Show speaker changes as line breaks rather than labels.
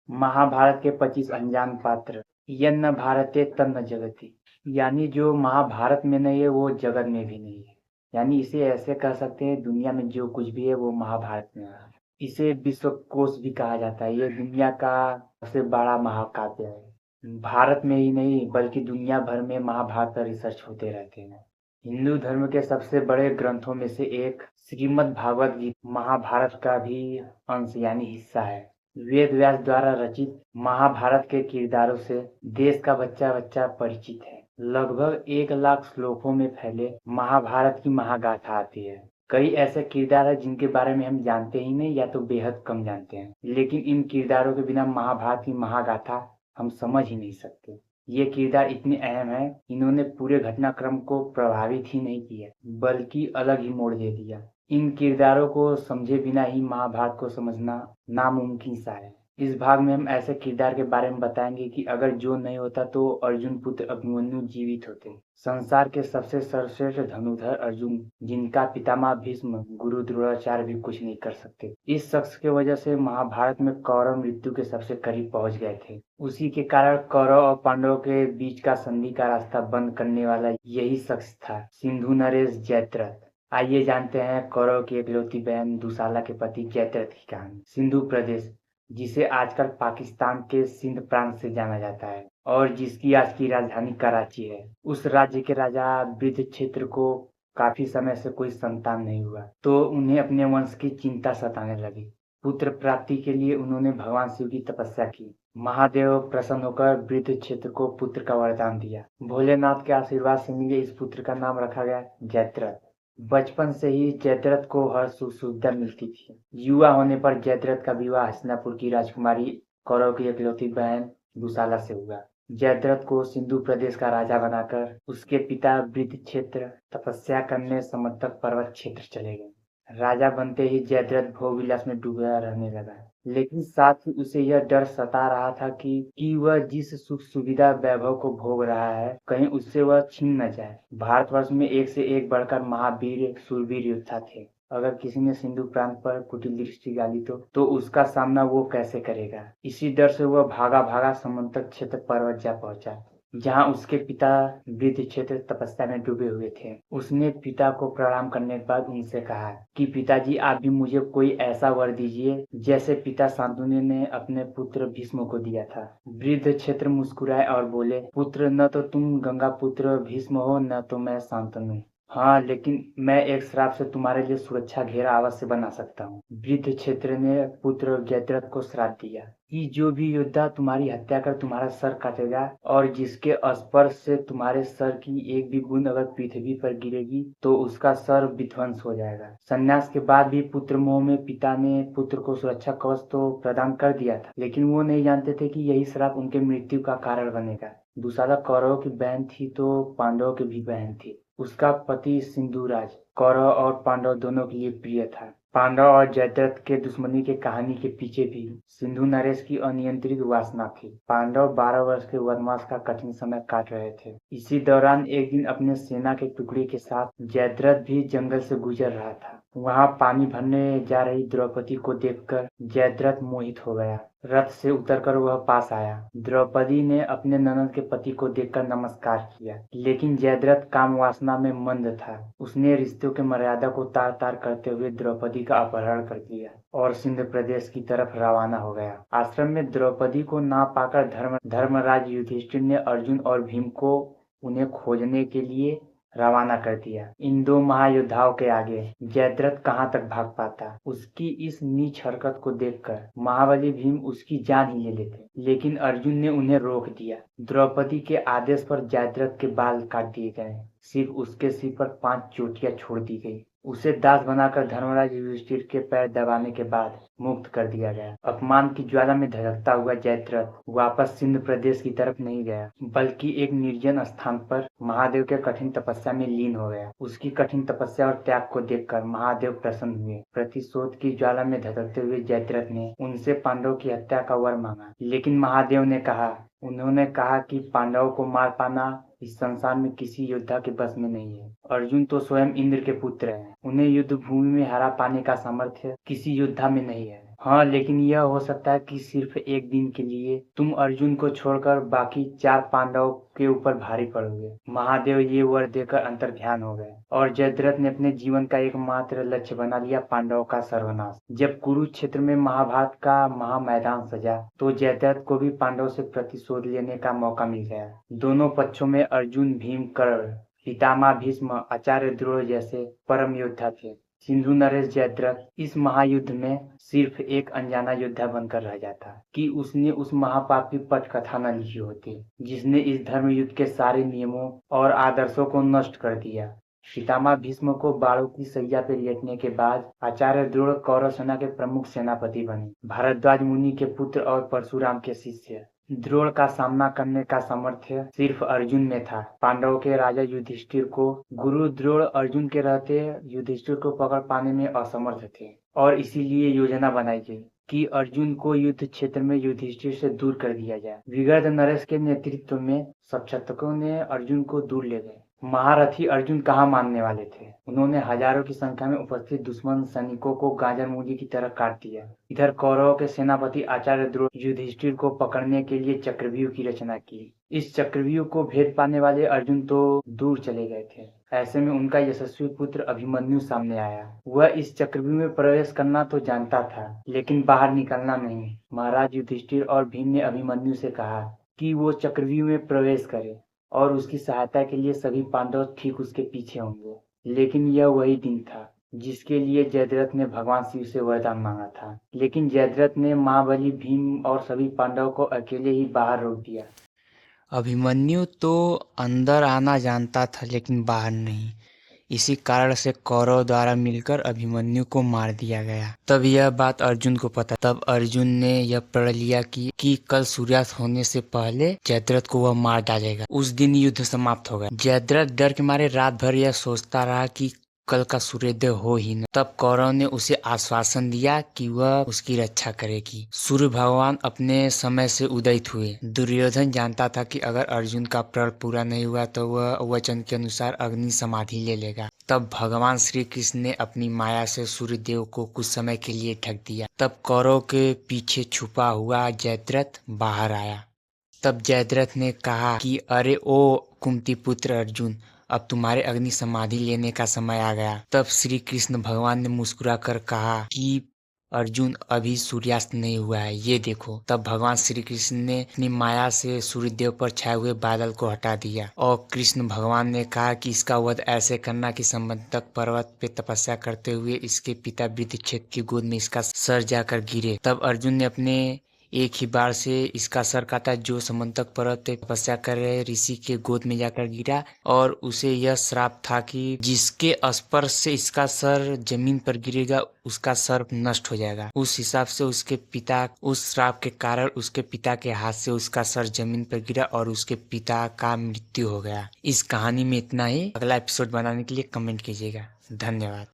महाभारत के 25 अनजान पात्र। यन्न भारते तन्न जगति। यानी जो महाभारत में नहीं है वो जगत में भी नहीं है। यानी इसे ऐसे कह सकते हैं, दुनिया में जो कुछ भी है वो महाभारत में है। इसे विश्व कोश भी कहा जाता है। ये दुनिया का सबसे बड़ा महाकाव्य है। भारत में ही नहीं बल्कि दुनिया भर में महाभारत पर रिसर्च होते रहते हैं। हिंदू धर्म के सबसे बड़े ग्रंथों में से एक श्रीमद् भागवत गीता महाभारत का भी अंश यानी हिस्सा है। वेद व्यास द्वारा रचित महाभारत के किरदारों से देश का बच्चा बच्चा परिचित है। लगभग 1 लाख श्लोकों में फैले महाभारत की महागाथा आती है। कई ऐसे किरदार हैं जिनके बारे में हम जानते ही नहीं या तो बेहद कम जानते हैं, लेकिन इन किरदारों के बिना महाभारत की महागाथा हम समझ ही नहीं सकते। ये किरदार इतने अहम हैं, इन्होंने पूरे घटनाक्रम को प्रभावित ही नहीं किया बल्कि अलग ही मोड़ दे दिया। इन किरदारों को समझे बिना ही महाभारत को समझना नामुमकिन सा है। इस भाग में हम ऐसे किरदार के बारे में बताएंगे कि अगर जो नहीं होता तो अर्जुन पुत्र अभिमन्यु जीवित होते। संसार के सबसे सर्वश्रेष्ठ धनुर्धर अर्जुन, जिनका पितामह भीष्म गुरु द्रोणाचार्य भी कुछ नहीं कर सकते। इस शख्स की वजह से महाभारत में कौरव मृत्यु के सबसे करीब पहुंच गए थे। उसी के कारण कौरव और पांडवों के बीच का संधि का रास्ता बंद करने वाला यही शख्स था, सिंधु नरेश जयद्रथ। आइए जानते हैं कौरव की इकलौती बहन दुशाला के पति जयद्रथ की कहानी। सिंधु प्रदेश, जिसे आजकल पाकिस्तान के सिंध प्रांत से जाना जाता है और जिसकी आज की राजधानी कराची है, उस राज्य के राजा वृद्धक्षेत्र को काफी समय से कोई संतान नहीं हुआ, तो उन्हें अपने वंश की चिंता सताने लगी। पुत्र प्राप्ति के लिए उन्होंने भगवान शिव की तपस्या की। महादेव प्रसन्न होकर वृद्धक्षेत्र को पुत्र का वरदान दिया। भोलेनाथ के आशीर्वाद से मिले इस पुत्र का नाम रखा गया जयद्रथ। बचपन से ही जयद्रथ को हर सुख सुविधा मिलती थी। युवा होने पर जयद्रथ का विवाह हस्तिनापुर की राजकुमारी कौरव की इकलौती बहन दुशाला से हुआ। जयद्रथ को सिंधु प्रदेश का राजा बनाकर उसके पिता वृद्धक्षेत्र तपस्या करने समतल पर्वत क्षेत्र चले गए। राजा बनते ही जयद्रथ भोग विलास में डूबा रहने लगा, लेकिन साथ ही उसे यह डर सता रहा था कि वह जिस सुख सुविधा वैभव को भोग रहा है कहीं उससे वह छीन न जाए। भारतवर्ष में एक से एक बढ़कर महावीर शूरवीर योद्धा थे। अगर किसी ने सिंधु प्रांत पर कुटिल दृष्टि डाली तो उसका सामना वो कैसे करेगा। इसी डर से वह भागा भागा समंतल क्षेत्र पर्वत जा पहुंचा, जहाँ उसके पिता वृद्धक्षेत्र तपस्या में डूबे हुए थे। उसने पिता को प्रणाम करने के बाद उनसे कहा कि पिताजी, आप भी मुझे कोई ऐसा वर दीजिए जैसे पिता शांतनु ने अपने पुत्र भीष्म को दिया था। वृद्धक्षेत्र मुस्कुराए और बोले, पुत्र, न तो तुम गंगा पुत्र भीष्म हो, न तो मैं शांतनु। हाँ, लेकिन मैं एक श्राप से तुम्हारे लिए सुरक्षा घेरा अवश्य बना सकता हूँ। वृद्धक्षेत्र ने पुत्र जयद्रथ को श्राप दिया कि जो भी योद्धा तुम्हारी हत्या कर तुम्हारा सर काटेगा और जिसके स्पर्श से तुम्हारे सर की एक भी बूंद अगर पृथ्वी पर गिरेगी तो उसका सर विध्वंस हो जाएगा। संन्यास के बाद भी पुत्र मोह में पिता ने पुत्र को सुरक्षा कवच तो प्रदान कर दिया था, लेकिन वो नहीं जानते थे कि यही श्राप उनके मृत्यु का कारण बनेगा। दुशाला कौरव की बहन थी तो पांडवों की भी बहन थी। उसका पति सिंधुराज कौरव और पांडव दोनों के लिए प्रिय था। पांडव और जयद्रथ के दुश्मनी के कहानी के पीछे भी सिंधु नरेश की अनियंत्रित वासना थी। पांडव 12 वर्ष के वनवास का कठिन समय काट रहे थे। इसी दौरान एक दिन अपने सेना के टुकड़े के साथ जयद्रथ भी जंगल से गुजर रहा था। वहां पानी भरने जा रही द्रौपदी को देखकर जयद्रथ मोहित हो गया। रथ से उतरकर वह पास आया। द्रौपदी ने अपने ननद के पति को देखकर नमस्कार किया, लेकिन जयद्रथ काम वासना में मंद था। उसने रिश्तों के मर्यादा को तार तार करते हुए द्रौपदी का अपहरण कर लिया और सिंध प्रदेश की तरफ रवाना हो गया। आश्रम में द्रौपदी को ना पाकर धर्मराज युधिष्ठिर ने अर्जुन और भीम को उन्हें खोजने के लिए रवाना कर दिया। इन दो महायोद्धाओं के आगे जयद्रथ कहाँ तक भाग पाता। उसकी इस नीच हरकत को देखकर महाबली भीम उसकी जान ही ले लेते, लेकिन अर्जुन ने उन्हें रोक दिया। द्रौपदी के आदेश पर जयद्रथ के बाल काट दिए गए, सिर्फ उसके सिर पर 5 चोटियां छोड़ दी गई। उसे दास बनाकर धर्मराज युधिष्ठिर के पैर दबाने के बाद मुक्त कर दिया गया। अपमान की ज्वाला में धधकता हुआ जयद्रथ वापस सिंध प्रदेश की तरफ नहीं गया, बल्कि एक निर्जन स्थान पर महादेव के कठिन तपस्या में लीन हो गया। उसकी कठिन तपस्या और त्याग को देखकर महादेव प्रसन्न हुए। प्रतिशोध की ज्वाला में धधकते हुए जयद्रथ ने उनसे पांडवों की हत्या का वर मांगा, लेकिन महादेव ने उन्होंने कहा कि पांडवों को मार पाना इस संसार में किसी योद्धा के बस में नहीं है। अर्जुन तो स्वयं इंद्र के पुत्र हैं, उन्हें युद्ध भूमि में हरा पाने का सामर्थ्य किसी योद्धा में नहीं है। हाँ, लेकिन यह हो सकता है कि सिर्फ एक दिन के लिए तुम अर्जुन को छोड़कर बाकी 4 पांडवों के ऊपर भारी पड़ोगे। महादेव ये वर देकर अंतर्ध्यान हो गए और जयद्रथ ने अपने जीवन का एकमात्र लक्ष्य बना लिया पांडवों का सर्वनाश। जब कुरुक्षेत्र में महाभारत का महामैदान सजा तो जयद्रथ को भी पांडवों से प्रतिशोध लेने का मौका मिल गया। दोनों पक्षों में अर्जुन, भीम, कर्ण, पितामह भीष्म, आचार्य द्रोण जैसे परम योद्धा थे। सिंधु नरेश जयद्रथ इस महायुद्ध में सिर्फ एक अनजाना योद्धा बनकर रह जाता कि उसने उस महापापी पटकथा न लिखी होती जिसने इस धर्म युद्ध के सारे नियमों और आदर्शों को नष्ट कर दिया। पितामह भीष्म को बाणों की सैया पर लेटने के बाद आचार्य द्रोण कौरव सेना के प्रमुख सेनापति बने। भारद्वाज मुनि के पुत्र और परशुराम के शिष्य। द्रोण का सामना करने का सामर्थ्य सिर्फ अर्जुन में था। पांडवों के राजा युधिष्ठिर को गुरु द्रोण अर्जुन के रहते युधिष्ठिर को पकड़ पाने में असमर्थ थे और इसीलिए योजना बनाई गई कि अर्जुन को युद्ध क्षेत्र में युधिष्ठिर से दूर कर दिया जाए। विगर्ध नरेश के नेतृत्व में सक्षत्रपों ने अर्जुन को दूर ले गए। महारथी अर्जुन कहाँ मानने वाले थे। उन्होंने हजारों की संख्या में उपस्थित दुश्मन सैनिकों को गाजर मूली की तरह काट दिया। इधर कौरवों के सेनापति आचार्य द्रोण युधिष्ठिर को पकड़ने के लिए चक्रव्यूह की रचना की। इस चक्रव्यूह को भेद पाने वाले अर्जुन तो दूर चले गए थे। ऐसे में उनका यशस्वी पुत्र अभिमन्यु सामने आया। वह इस चक्रव्यूह में प्रवेश करना तो जानता था लेकिन बाहर निकलना नहीं। महाराज युधिष्ठिर और भीम ने अभिमन्यु से कहा कि वो चक्रव्यूह में प्रवेश करे और उसकी सहायता के लिए सभी पांडव ठीक उसके पीछे होंगे। लेकिन यह वही दिन था जिसके लिए जयद्रथ ने भगवान शिव से वरदान मांगा था। लेकिन जयद्रथ ने महाबली भीम और सभी पांडवों को अकेले ही बाहर रोक दिया।
अभिमन्यु तो अंदर आना जानता था लेकिन बाहर नहीं। इसी कारण से कौरव द्वारा मिलकर अभिमन्यु को मार दिया गया। तब यह बात अर्जुन को पता। तब अर्जुन ने यह प्रण लिया कि कल सूर्यास्त होने से पहले जयद्रथ को वह मार डालेगा। उस दिन युद्ध समाप्त हो गया। जयद्रथ डर के मारे रात भर यह सोचता रहा कि कल का सूर्योदय हो ही न। तब कौरव ने उसे आश्वासन दिया कि वह उसकी रक्षा करेगी। सूर्य भगवान अपने समय से उदित हुए। दुर्योधन जानता था कि अगर अर्जुन का प्रण पूरा नहीं हुआ तो वह वचन के अनुसार अग्नि समाधि ले लेगा। तब भगवान श्री कृष्ण ने अपनी माया से सूर्यदेव को कुछ समय के लिए ढक दिया। तब कौरव के पीछे छुपा हुआ जयद्रथ बाहर आया। तब जयद्रथ ने कहा कि अरे ओ कुंती पुत्र अर्जुन, अब तुम्हारे अग्नि समाधि लेने का समय आ गया। तब श्री कृष्ण भगवान ने मुस्कुरा कर कहा कि अर्जुन अभी सूर्यास्त नहीं हुआ है, ये देखो। तब भगवान श्री कृष्ण ने अपनी माया से सूर्यदेव पर छाए हुए बादल को हटा दिया और कृष्ण भगवान ने कहा कि इसका वध ऐसे करना कि समंतक पर्वत पे तपस्या करते हुए इसके पिता वृद्धक्षेत्र की गोद में इसका सर जाकर गिरे। तब अर्जुन ने अपने एक ही बार से इसका सर काटा जो समंतक पर्वत पे तपस्या कर रहे ऋषि के गोद में जाकर गिरा और उसे यह श्राप था कि जिसके स्पर्श से इसका सर जमीन पर गिरेगा उसका सर नष्ट हो जाएगा। उस हिसाब से उसके पिता उस श्राप के कारण उसके पिता के हाथ से उसका सर जमीन पर गिरा और उसके पिता का मृत्यु हो गया। इस कहानी में इतना ही। अगला एपिसोड बनाने के लिए कमेंट कीजिएगा। धन्यवाद।